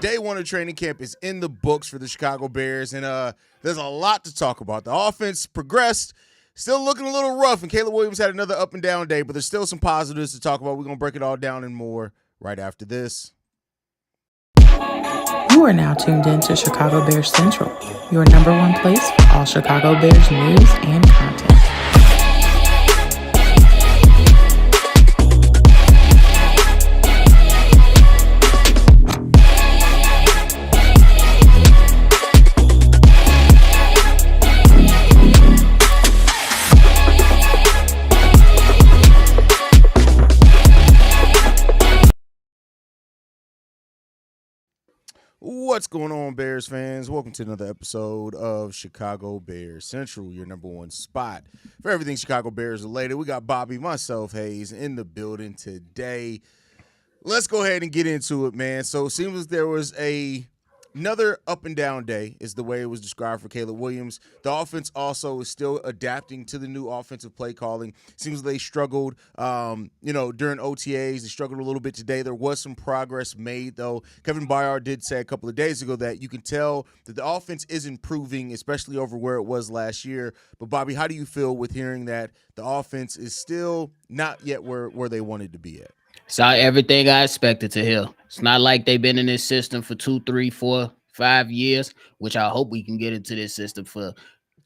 Day one of training camp is in the books for the Chicago Bears, and there's a lot to talk about. The offense progressed, still looking a little rough, and Caleb Williams had another up and down day, but there's still some positives to talk about. We're going to break it all down and more right after this. You are now tuned in to Chicago Bears Central, your number one place for all Chicago Bears news and content. What's going on, Bears fans? Welcome to another episode of Chicago Bears Central, your number one spot for everything Chicago Bears related. We got Bobby, myself, Haize in the building today. Let's go ahead and get into it, man. So it seems like there was another up and down day is the way it was described for Caleb Williams. The offense also is still adapting to the new offensive play calling. Seems they struggled, during OTAs. They struggled a little bit today. There was some progress made, though. Kevin Byard did say a couple of days ago that you can tell that the offense is improving, especially over where it was last year. But, Bobby, how do you feel with hearing that the offense is still not yet where they wanted to be at? Saw everything I expected to hear. It's not like they've been in this system for 2, 3, 4, 5 years, which I hope we can get into this system for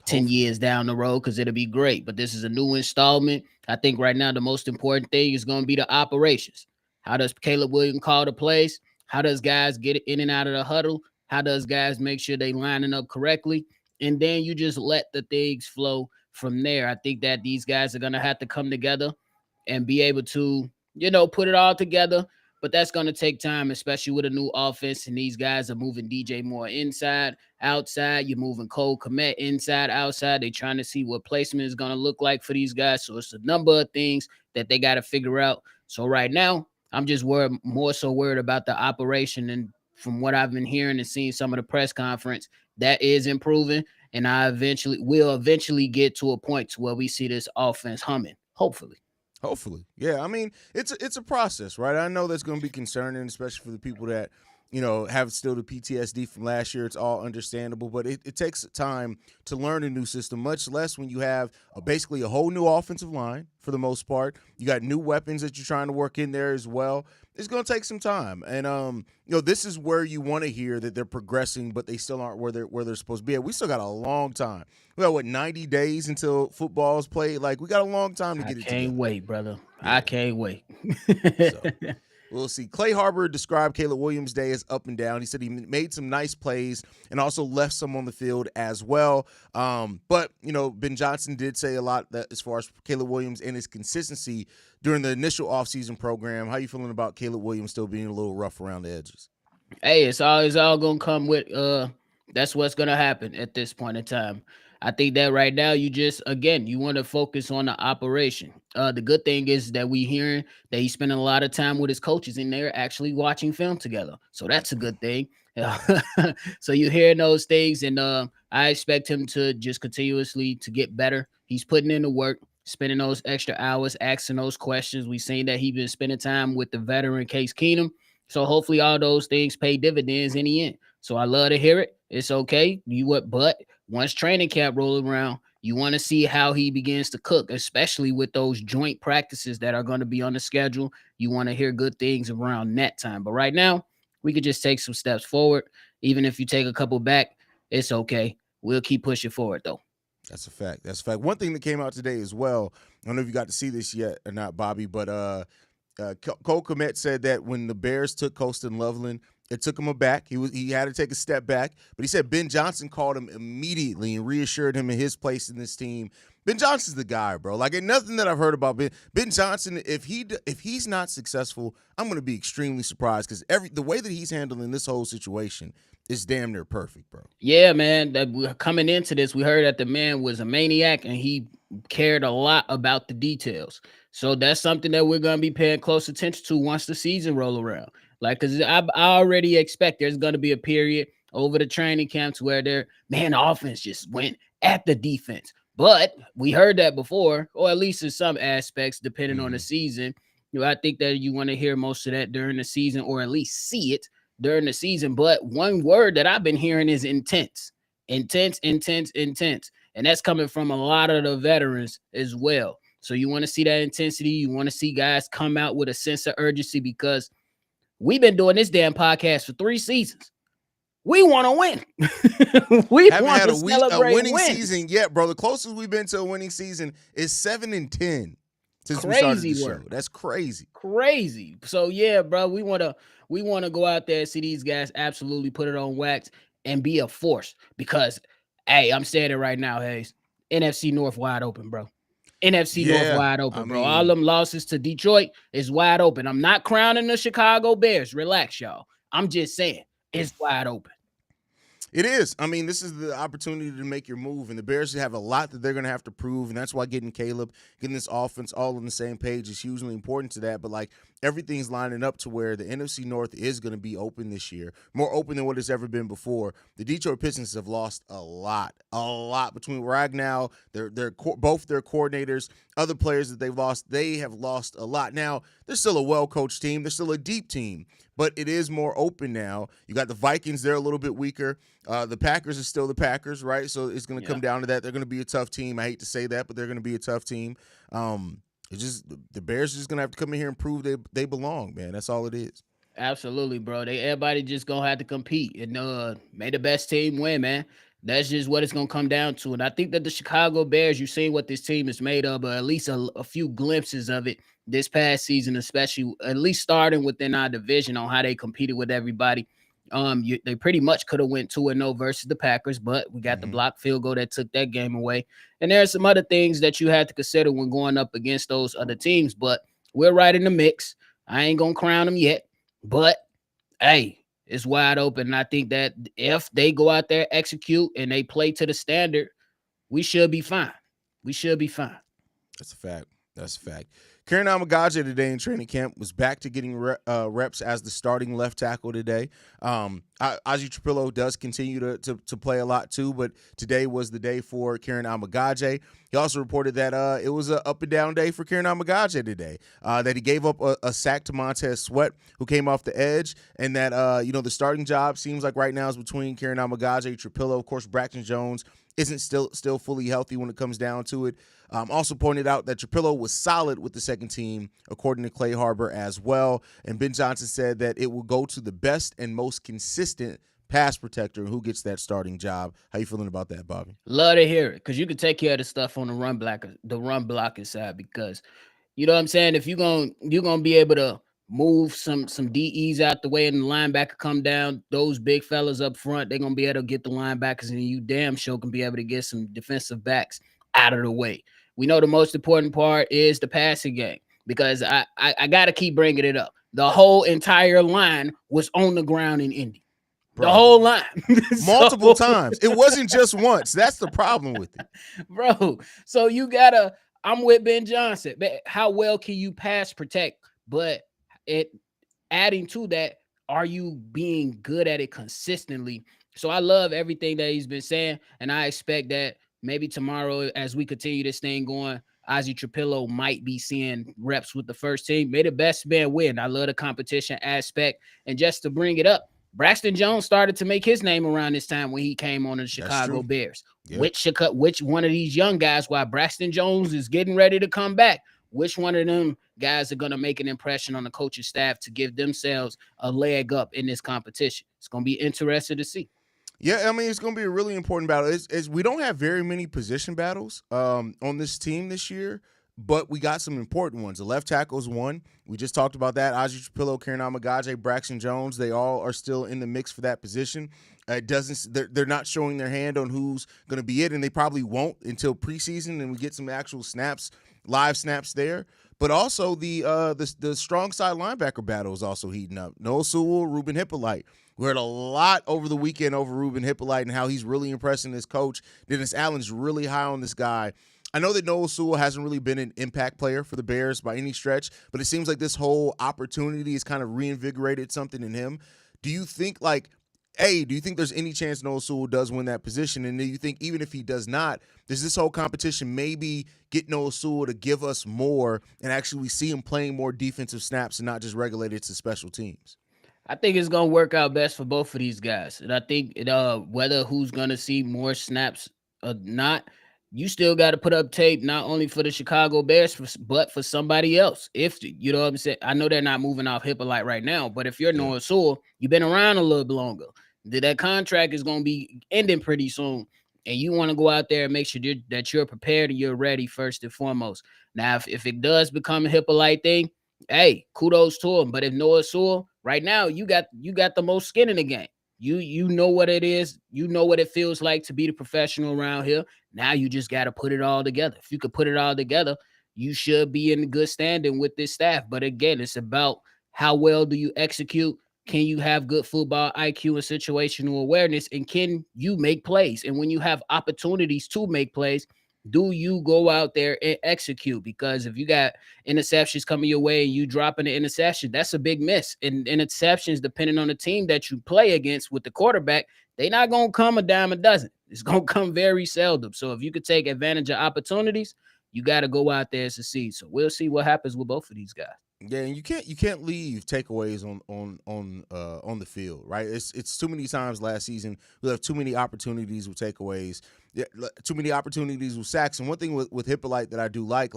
10 years down the road because it'll be great. But this is a new installment. I think right now the most important thing is going to be the operations. How does Caleb Williams call the plays? How does guys get in and out of the huddle? How does guys make sure they lining up correctly? And then you just let the things flow from there. I think that these guys are going to have to come together and be able to put it all together, but that's going to take time, especially with a new offense. And these guys are moving DJ Moore inside, outside. You're moving Cole Kmet inside, outside. They're trying to see what placement is going to look like for these guys. So it's a number of things that they got to figure out. So right now, I'm just more so worried about the operation. And from what I've been hearing and seeing some of the press conference, that is improving. And we'll eventually get to a point to where we see this offense humming, hopefully. Hopefully. Yeah, I mean, it's a process, right? I know that's going to be concerning, especially for the people that, have still the PTSD from last year. It's all understandable, but it takes time to learn a new system, much less when you have basically a whole new offensive line for the most part. You got new weapons that you're trying to work in there as well. It's going to take some time. And, this is where you want to hear that they're progressing, but they still aren't where they're supposed to be at. We still got a long time. We got, 90 days until football's played? Like, we got a long time to get it together. I can't wait, brother. Yeah. I can't wait. So, we'll see. Clay Harbor described Caleb Williams' day as up and down. He said he made some nice plays and also left some on the field as well. But, Ben Johnson did say a lot that as far as Caleb Williams and his consistency during the initial offseason program. How you feeling about Caleb Williams still being a little rough around the edges? Hey, it's all going to come with that's what's going to happen at this point in time. I think that right now you want to focus on the operation. The good thing is that we hearing that he's spending a lot of time with his coaches and they're actually watching film together. So that's a good thing. So you're hearing those things, and I expect him to just continuously to get better. He's putting in the work, spending those extra hours, asking those questions. We've seen that he's been spending time with the veteran Case Keenum. So hopefully all those things pay dividends in the end. So I love to hear it. It's okay. But once training camp rolls around, you want to see how he begins to cook, especially with those joint practices that are going to be on the schedule. You want to hear good things around that time. But right now, we could just take some steps forward. Even if you take a couple back, it's okay. We'll keep pushing forward, though. That's a fact. One thing that came out today as well, I don't know if you got to see this yet or not, Bobby, but Cole Kmet said that when the Bears took Colston Loveland, it took him aback. He had to take a step back, but he said Ben Johnson called him immediately and reassured him of his place in this team. Ben Johnson's the guy, bro. Like, nothing that I've heard about Ben Johnson. If he's not successful, I'm going to be extremely surprised because the way that he's handling this whole situation is damn near perfect, bro. Yeah, man. Coming into this, we heard that the man was a maniac and he cared a lot about the details. So that's something that we're going to be paying close attention to once the season roll around. Like, because I already expect there's going to be a period over the training camps where the offense just went at the defense. But we heard that before, or at least in some aspects, depending on the season. I think that you want to hear most of that during the season, or at least see it during the season. But one word that I've been hearing is intense, intense, intense, intense. And that's coming from a lot of the veterans as well. So you want to see that intensity. You want to see guys come out with a sense of urgency because we've been doing this damn podcast for 3 seasons. We want to win. We Haven't want had to a celebrate winning wins. season yet, bro. The closest we've been to a winning season is 7-10 since we started Crazy the show. work. That's crazy. Crazy. So yeah, bro, we want to go out there and see these guys absolutely put it on wax and be a force because hey, I'm saying it right now, Haize. NFC North wide open, bro. NFC North Yeah, wide I open, bro. mean, All them losses to Detroit is wide open. I'm not crowning the Chicago Bears. Relax, y'all. I'm just saying it's wide open. it is. I mean, this is the opportunity to make your move, and the Bears have a lot that they're going to have to prove, and that's why getting Caleb, getting this offense all on the same page is hugely important to that. But, like, everything's lining up to where the NFC North is going to be open this year, more open than what it's ever been before. The Detroit Pistons have lost a lot between Ragnow, both their coordinators, other players that they've lost. They have lost a lot. Now, they're still a well-coached team. They're still a deep team, but it is more open now. You got the Vikings, they're a little bit weaker. The Packers are still the Packers, right? So it's going to come down to that. They're going to be a tough team. I hate to say that, but they're going to be a tough team. It's just the Bears are just going to have to come in here and prove they belong, man. That's all it is. Absolutely, bro. Everybody just gonna have to compete and may the best team win, man. That's just what it's gonna come down to. And I think that the Chicago Bears, you've seen what this team is made of, or at least a few glimpses of it this past season, especially at least starting within our division on how they competed with everybody. They pretty much could have went 2-0 versus the Packers, but we got the block field goal that took that game away. And there are some other things that you had to consider when going up against those other teams, but we're right in the mix. I ain't gonna crown them yet. But hey, it's wide open. And I think that if they go out there, execute, and they play to the standard, we should be fine. We should be fine. That's a fact. That's a fact. Karen Amagaje today in training camp was back to getting reps as the starting left tackle today. Ozzie Trapillo does continue to play a lot too, but today was the day for Karen Amagaje. He also reported that it was an up and down day for Karen Amagaje today, that he gave up a sack to Montez Sweat, who came off the edge, and that the starting job seems like right now is between Karen Amagaje, Trapillo. Of course, Braxton Jones isn't still fully healthy when it comes down to it. Also pointed out that Trapillo was solid with the second team, according to Clay Harbor as well. And Ben Johnson said that it will go to the best and most consistent pass protector who gets that starting job. How you feeling about that, Bobby? Love to hear it because you can take care of the stuff on the run blocking side because you know what I'm saying. If you're gonna be able to move some DEs out the way and the linebacker come down, those big fellas up front, they're gonna be able to get the linebackers, and you damn sure can be able to get some defensive backs out of the way. We know the most important part is the passing game because I got to keep bringing it up. The whole entire line was on the ground in Indy. Bro, the whole line. Multiple times. It wasn't just once. That's the problem with it. Bro, so you got to – I'm with Ben Johnson. How well can you pass protect? But adding to that, are you being good at it consistently? So I love everything that he's been saying, and I expect that maybe tomorrow, as we continue this thing going, Ozzie Trapillo might be seeing reps with the first team. May the best man win. I love the competition aspect. And just to bring it up, Braxton Jones started to make his name around this time when he came on the Chicago Bears. Yep. Which one of these young guys, while Braxton Jones is getting ready to come back, which one of them guys are going to make an impression on the coaching staff to give themselves a leg up in this competition? It's going to be interesting to see. Yeah, I mean, it's going to be a really important battle. We don't have very many position battles on this team this year, but we got some important ones. The left tackle's one. We just talked about that. Ozzie Trapillo, Karen Amagaje, Braxton Jones, they all are still in the mix for that position. They're not showing their hand on who's going to be it, and they probably won't until preseason and we get some actual snaps, live snaps there. But also the strong side linebacker battle is also heating up. Noah Sewell, Ruben Hippolyte. We heard a lot over the weekend over Ruben Hippolyte and how he's really impressing his coach. Dennis Allen's really high on this guy. I know that Noah Sewell hasn't really been an impact player for the Bears by any stretch, but it seems like this whole opportunity has kind of reinvigorated something in him. Do you think there's any chance Noah Sewell does win that position? And do you think even if he does not, does this whole competition maybe get Noah Sewell to give us more and actually we see him playing more defensive snaps and not just regulated to special teams? I think it's gonna work out best for both of these guys, and I think whether who's gonna see more snaps or not, you still got to put up tape not only for the Chicago Bears, but for somebody else. If you know what I'm saying, I know they're not moving off Hippolyte right now, but if you're Yeah. Noah Sewell, you've been around a little bit longer. That contract is gonna be ending pretty soon, and you want to go out there and make sure that you're prepared and you're ready first and foremost. Now, if it does become a Hippolyte thing, hey, kudos to him. But if Noah Sewell, right now, you got the most skin in the game. You know what it is. You know what it feels like to be the professional around here. Now you just got to put it all together. If you could put it all together, you should be in good standing with this staff. But again, it's about how well do you execute. Can you have good football IQ and situational awareness? And can you make plays? And when you have opportunities to make plays, do you go out there and execute? Because if you got interceptions coming your way and you dropping the interception, that's a big miss. And interceptions, depending on the team that you play against with the quarterback, they not gonna come a dime a dozen. It's gonna come very seldom. So if you could take advantage of opportunities, you got to go out there and succeed. So we'll see what happens with both of these guys. Yeah, and you can't leave takeaways on the field, right? It's too many times last season we have too many opportunities with takeaways, yeah, too many opportunities with sacks. And one thing with Hippolyte that I do like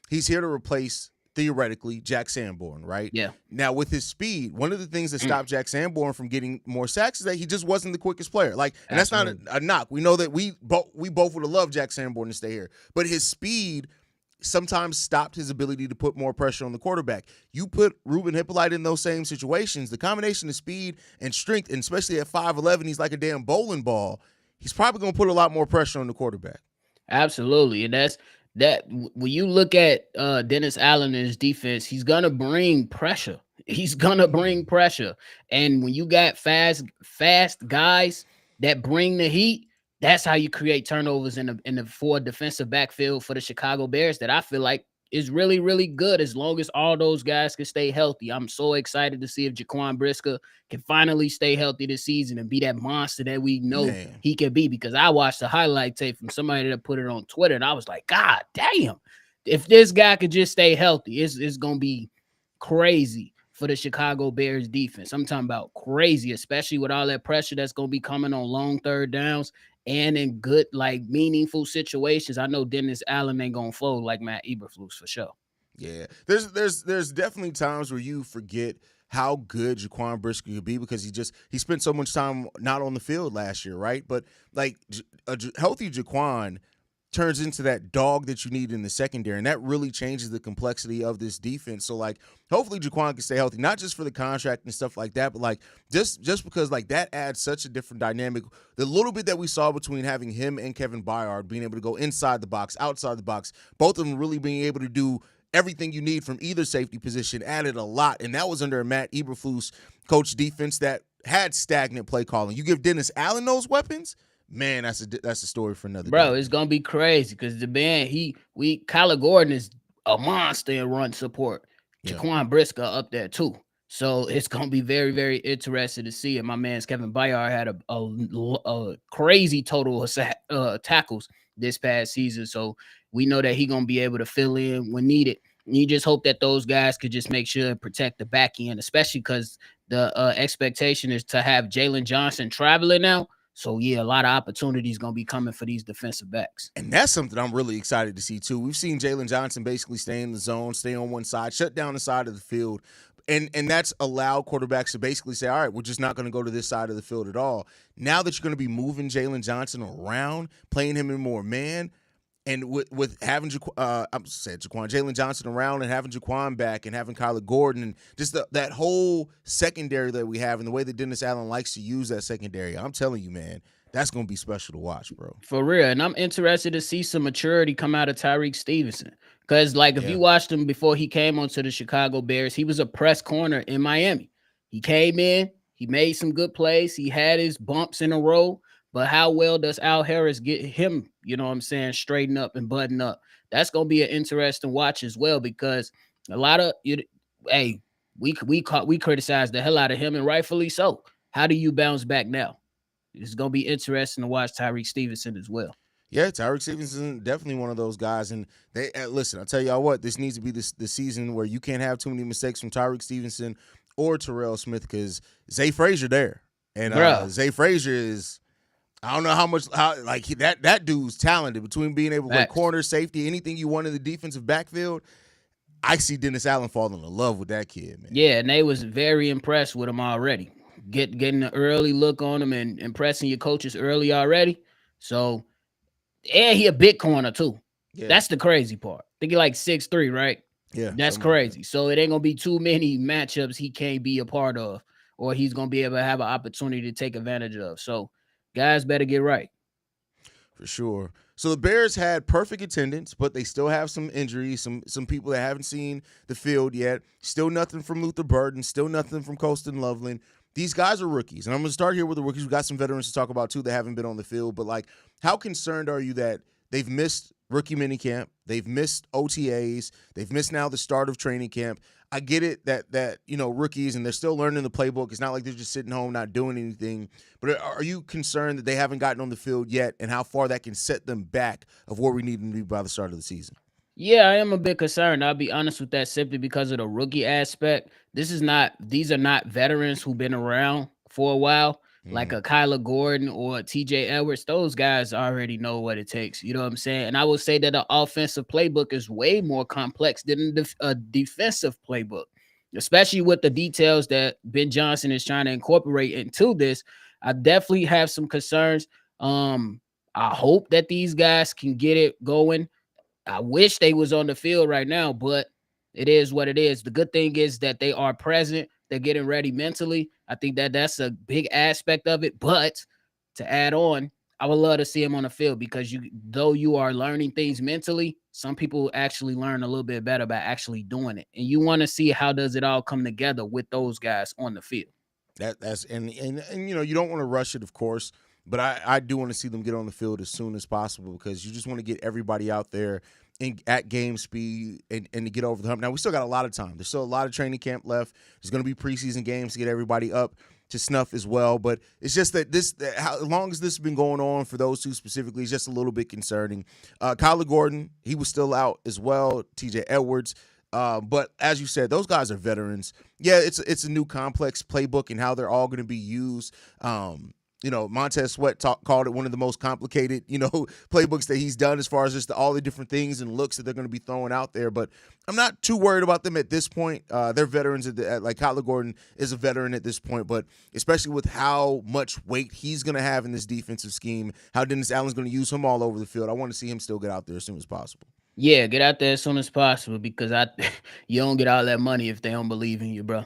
he's here to replace theoretically Jack Sanborn, right? Yeah. Now with his speed, one of the things that stopped Jack Sanborn from getting more sacks is that he just wasn't the quickest player. Like, and that's not a knock. We know that we both would have loved Jack Sanborn to stay here, but his speed sometimes stopped his ability to put more pressure on the quarterback. You put Ruben Hippolyte in those same situations, the combination of speed and strength, and especially at 5'11", he's like a damn bowling ball. He's probably going to put a lot more pressure on the quarterback. Absolutely. And that's that when you look at Dennis Allen and his defense, he's gonna bring pressure. He's gonna bring pressure. And when you got fast guys that bring the heat, that's how you create turnovers in the forward defensive backfield for the Chicago Bears that I feel like is really, really good as long as all those guys can stay healthy. I'm so excited to see if Jaquan Brisker can finally stay healthy this season and be that monster that we know he can be, because I watched the highlight tape from somebody that put it on Twitter and I was like, God damn, if this guy could just stay healthy, it's going to be crazy for the Chicago Bears defense. I'm talking about crazy, especially with all that pressure that's going to be coming on long third downs and in good, like, meaningful situations. I know Dennis Allen ain't going to fold like Matt Eberflus for sure. Yeah, there's definitely times where you forget how good Jaquan Brisker could be because he spent so much time not on the field last year, right? But like a healthy Jaquan turns into that dog that you need in the secondary, and that really changes the complexity of this defense. So like, hopefully Jaquan can stay healthy, not just for the contract and stuff like that, but like just because like that adds such a different dynamic. The little bit that we saw between having him and Kevin Byard being able to go inside the box, outside the box, both of them really being able to do everything you need from either safety position added a lot, and that was under a Matt Eberflus coach defense that had stagnant play calling. You give Dennis Allen those weapons, man, that's a story for another Bro, day. it's gonna be crazy because the man Kyler Gordon is a monster in run support. Yeah. Jaquan Brisker up there too. So it's gonna be very, very interesting to see. And my man's Kevin Byard had a crazy total of tackles this past season. So we know that he's gonna be able to fill in when needed. And you just hope that those guys could just make sure and protect the back end, especially because the expectation is to have Jalen Johnson traveling now. So, yeah, a lot of opportunities going to be coming for these defensive backs. And that's something I'm really excited to see, too. We've seen Jalen Johnson basically stay in the zone, stay on one side, shut down the side of the field. And that's allowed quarterbacks to basically say, all right, we're just not going to go to this side of the field at all. Now that you're going to be moving Jalen Johnson around, playing him in more man, and with having Jalen Johnson around and having Jaquan back and having Kyler Gordon and just that whole secondary that we have and the way that Dennis Allen likes to use that secondary, I'm telling you, man, that's going to be special to watch, bro. For real. And I'm interested to see some maturity come out of Tyreek Stevenson. Because, like, if you watched him before he came onto the Chicago Bears, he was a press corner in Miami. He came in, he made some good plays, he had his bumps in a row. But how well does Al Harris get him, you know what I'm saying, straighten up and button up? That's going to be an interesting watch as well, because a lot of, we criticized the hell out of him, and rightfully so. How do you bounce back now? It's going to be interesting to watch Tyreek Stevenson as well. Yeah, Tyreek Stevenson, definitely one of those guys. And they listen, I'll tell y'all what, this needs to be the season where you can't have too many mistakes from Tyreek Stevenson or Terrell Smith because Zay Frazier there. And Bruh. Zay Frazier is, I don't know how like that dude's talented between being able to play Facts. corner, safety, anything you want in the defensive backfield. I see Dennis Allen falling in love with that kid, man. Yeah, and they was very impressed with him already. Getting an early look on him and impressing your coaches early already. So, and he a big corner too. Yeah. That's the crazy part. I think he like 6'3", right? Yeah, That's something like crazy. that. So it ain't gonna be too many matchups he can't be a part of, or he's gonna be able to have an opportunity to take advantage of. So guys better get right. For sure. So the Bears had perfect attendance, but they still have some injuries, some people that haven't seen the field yet. Still nothing from Luther Burden, still nothing from Colston Loveland. These guys are rookies, and I'm going to start here with the rookies. We've got some veterans to talk about, too, that haven't been on the field. But, like, how concerned are you that they've missed rookie minicamp, they've missed OTAs, they've missed now the start of training camp? I get it that rookies, and they're still learning the playbook. It's not like they're just sitting home not doing anything. But are you concerned that they haven't gotten on the field yet and how far that can set them back of where we need them to be by the start of the season? Yeah, I am a bit concerned. I'll be honest with that simply because of the rookie aspect. These are not veterans who've been around for a while, like a Kyler Gordon or a TJ Edwards. Those guys already know what it takes. You know what I'm saying? And I would say that the offensive playbook is way more complex than a defensive playbook, especially with the details that Ben Johnson is trying to incorporate into this. I definitely have some concerns. I hope that these guys can get it going. I wish they was on the field right now, but it is what it is. The good thing is that they are present. They're getting ready mentally. I think that that's a big aspect of it. But to add on, I would love to see him on the field because though you are learning things mentally, some people actually learn a little bit better by actually doing it. And you want to see how does it all come together with those guys on the field. That's and you don't want to rush it, of course. But I do want to see them get on the field as soon as possible because you just want to get everybody out there at game speed and to get over the hump. Now, we still got a lot of time. There's still a lot of training camp left. There's going to be preseason games to get everybody up to snuff as well. But it's just that how long as this has been going on for those two specifically is just a little bit concerning. Kyler Gordon, he was still out as well. TJ Edwards. But as you said, those guys are veterans. Yeah, it's a new complex playbook and how they're all going to be used. Montez Sweat called it one of the most complicated, playbooks that he's done as far as just all the different things and looks that they're going to be throwing out there. But I'm not too worried about them at this point. They're veterans. Like Kyler Gordon is a veteran at this point, but especially with how much weight he's going to have in this defensive scheme, how Dennis Allen's going to use him all over the field, I want to see him still get out there as soon as possible. Yeah, get out there as soon as possible because you don't get all that money if they don't believe in you, bro.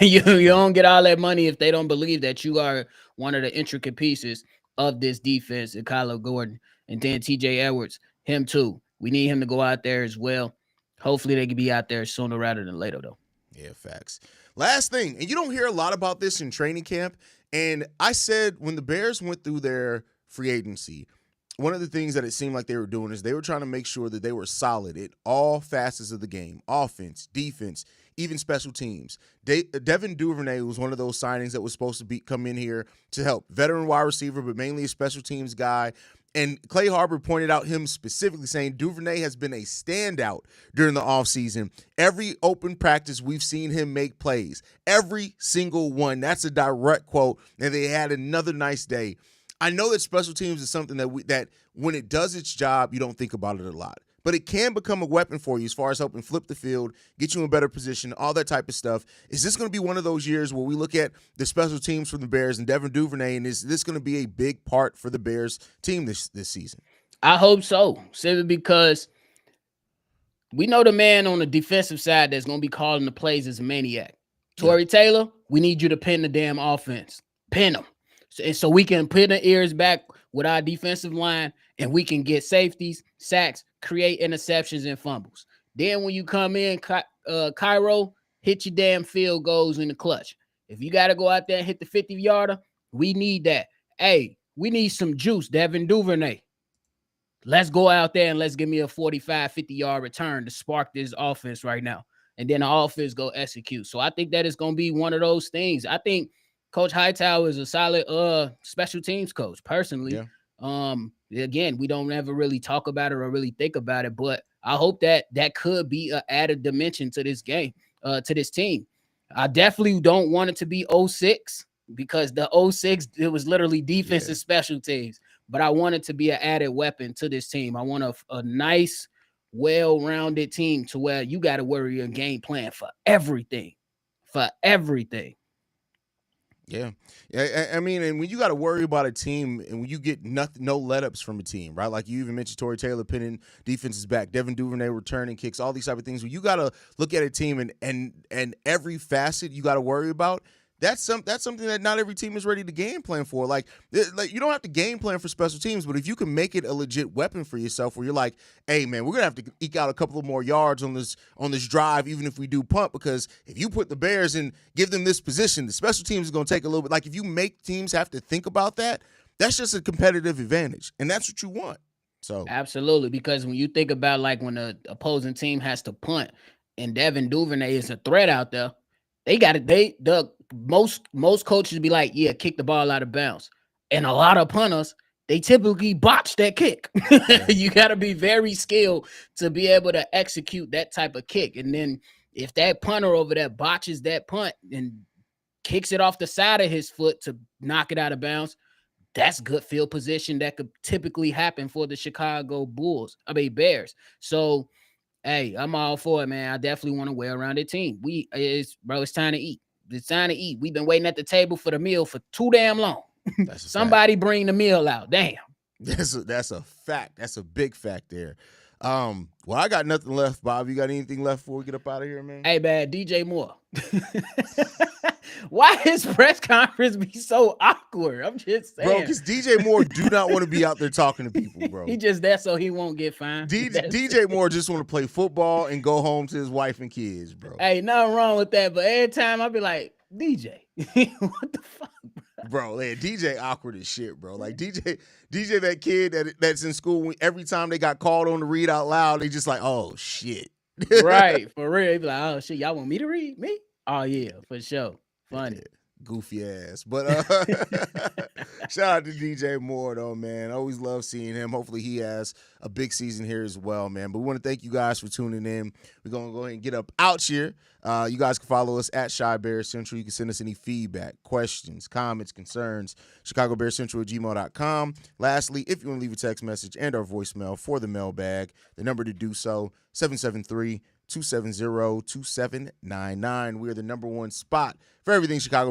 you don't get all that money if they don't believe that you are one of the intricate pieces of this defense. And Kyler Gordon and then TJ Edwards, him too. We need him to go out there as well. Hopefully they can be out there sooner rather than later, though. Yeah, facts. Last thing, and you don't hear a lot about this in training camp. And I said when the Bears went through their free agency, one of the things that it seemed like they were doing is they were trying to make sure that they were solid at all facets of the game: offense, defense, even special teams. Devin Duvernay was one of those signings that was supposed to come in here to help. Veteran wide receiver, but mainly a special teams guy. And Clay Harbor pointed out him specifically saying Duvernay has been a standout during the offseason. Every open practice, we've seen him make plays. Every single one. That's a direct quote. And they had another nice day. I know that special teams is something that when it does its job, you don't think about it a lot. But it can become a weapon for you as far as helping flip the field, get you in a better position, all that type of stuff. Is this going to be one of those years where we look at the special teams from the Bears and Devin Duvernay, and is this going to be a big part for the Bears team this season? I hope so, simply because we know the man on the defensive side that's going to be calling the plays is a maniac. Torrey Taylor, we need you to pin the damn offense. Pin them. So we can put the ears back with our defensive line and we can get safeties, sacks, create interceptions and fumbles. Then when you come in, Cairo, hit your damn field goals in the clutch. If you got to go out there and hit the 50-yarder, we need that. Hey, we need some juice, Devin Duvernay. Let's go out there and let's give me a 45, 50-yard return to spark this offense right now. And then the offense go execute. So I think that is going to be one of those things. I think Coach Hightower is a solid special teams coach, personally. Yeah. Again, we don't ever really talk about it or really think about it, but I hope that could be an added dimension to this game, to this team. I definitely don't want it to be 06 because the 06, it was literally defense and special teams. But I want it to be an added weapon to this team. I want a nice, well-rounded team to where you got to worry your game plan for everything. For everything. Yeah. I mean, and when you got to worry about a team and when you get no let-ups from a team, right? Like you even mentioned Torrey Taylor pinning defenses back, Devin Duvernay returning kicks, all these type of things. When you got to look at a team and every facet you got to worry about, that's something that not every team is ready to game plan for. Like you don't have to game plan for special teams, but if you can make it a legit weapon for yourself where you're like, hey, man, we're going to have to eke out a couple of more yards on this drive, even if we do punt, because if you put the Bears and give them this position, the special teams is going to take a little bit. Like if you make teams have to think about that, that's just a competitive advantage, and that's what you want. So absolutely, because when you think about like when the opposing team has to punt and Devin Duvernay is a threat out there, they got it. The most coaches be like, yeah, kick the ball out of bounds. And a lot of punters, they typically botch that kick. You got to be very skilled to be able to execute that type of kick. And then if that punter over there botches that punt and kicks it off the side of his foot to knock it out of bounds, that's good field position that could typically happen for the Chicago Bears. So, hey, I'm all for it, man. I definitely want a well-rounded team. It's time to eat. It's time to eat. We've been waiting at the table for the meal for too damn long. Somebody bring the meal out. Damn. That's a fact. That's a big fact there. Well, I got nothing left, Bob. You got anything left before we get up out of here, man? Hey, man, DJ Moore. Why his press conference be so awkward? I'm just saying. Bro, because DJ Moore do not want to be out there talking to people, bro. He just there so he won't get fined. DJ Moore just want to play football and go home to his wife and kids, bro. Hey, nothing wrong with that, but every time I be like, DJ, what the fuck, bro? Man, DJ awkward as shit, bro. Like DJ, that kid that's in school, every time they got called on to read out loud, they just like, oh, shit. Right, for real. They be like, oh, shit, y'all want me to read? Me? Oh, yeah, for sure. Funny. Yeah, goofy ass. But shout out to DJ Moore, though, man. Always love seeing him. Hopefully he has a big season here as well, man. But we want to thank you guys for tuning in. We're going to go ahead and get up out here. You guys can follow us at Chi Bears Central. You can send us any feedback, questions, comments, concerns, ChicagoBearsCentral@gmail.com. Lastly, if you want to leave a text message and our voicemail for the mailbag, the number to do so, 773-270-2799. We are the number one spot for everything Chicago